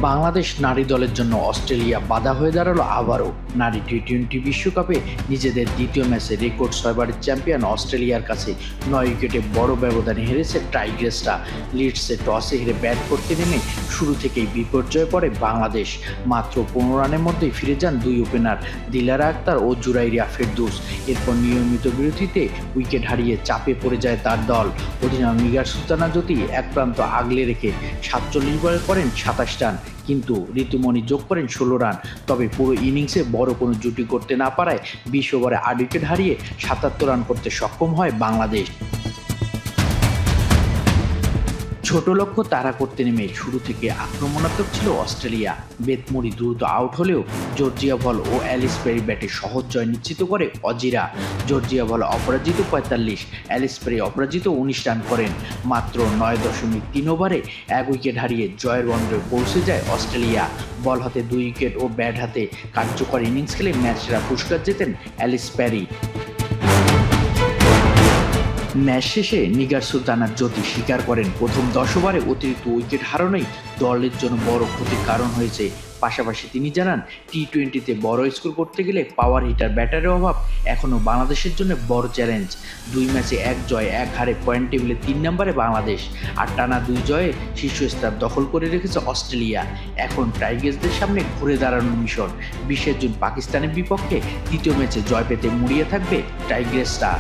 বাংলাদেশ নারী দলের জন্য অস্ট্রেলিয়া বাধা হয়ে দাঁড়ালো আবারও। নারী টি-20 বিশ্বকাপে নিজেদের দ্বিতীয় ম্যাচে রেকর্ড 6বারের চ্যাম্পিয়ন অস্ট্রেলিয়ার কাছে 9 উইকেটে বড় ব্যবধানে হেরেছে টাইগ্রেসরা। লিডসে টসে হেরে ব্যাট করতে নেমে শুরু থেকেই বিপর্যয়ে পড়ে বাংলাদেশ। মাত্র 15 রানের মধ্যেই ফিরে যান দুই ওপেনার দিলারা আক্তার ও জুরাইরিয়া ফেরদৌস। এরপর নিয়মিত বিরতিতে উইকেট হারিয়ে চাপে পড়ে যায় তার দল। অধিনায়ক নিগার সুলতানা জ্যোতি এক প্রান্ত আগলে রেখে 47 বলে করেন 27 রান, কিন্তু ঋতুমণি যোগ করেন 16 রান। তবে পুরো ইনিংসে বড় কোনো জুটি করতে না পারায় 20 ওভারে 8 উইকেট হারিয়ে 77 রান করতে সক্ষম হয় বাংলাদেশ। ছোট লক্ষ্য তাড়া করতে নেমে শুরু থেকে আক্রমণাত্মক ছিল অস্ট্রেলিয়া। বেথমুরি দ্রুত আউট হলেও জর্জিয়া ভল ও অ্যালিস পেরি ব্যাটে সহজ জয় নিশ্চিত করে অজিরা। জর্জিয়া ভল অপরাজিত 45, অ্যালিস পেরি অপরাজিত 19 রান করেন। মাত্র 9.3 ওভারে 1 উইকেট হারিয়ে জয়ের বন্দরে পৌঁছে যায় অস্ট্রেলিয়া। বল হাতে 2 উইকেট ও ব্যাট হাতে কার্যকর ইনিংস খেলে ম্যাচ সেরা পুরস্কার জেতেন অ্যালিস পেরি। ম্যাচ শেষে নিগার সুলতানা জ্যোতি স্বীকার করেন, প্রথম 10 ওভারে অতিরিক্ত উইকেট হারানোই দলের জন্য বড় ক্ষতির কারণ হয়েছে। পাশাপাশি তিনি জানান, টি-20তে বড় স্কোর করতে গেলে পাওয়ার হিটার ব্যাটারের অভাব এখনও বাংলাদেশের জন্য বড় চ্যালেঞ্জ। 2 ম্যাচে 1 জয় 1 হারে পয়েন্ট টেবিলে 3 নম্বরে বাংলাদেশ, আর টানা 2 জয়ে শীর্ষস্থান দখল করে রেখেছে অস্ট্রেলিয়া। এখন টাইগার্সদের সামনে ঘুরে দাঁড়ানোর মিশন। 20 জুন পাকিস্তানের বিপক্ষে তৃতীয় ম্যাচে জয় পেতে মুড়িয়ে থাকবে টাইগার্সরা।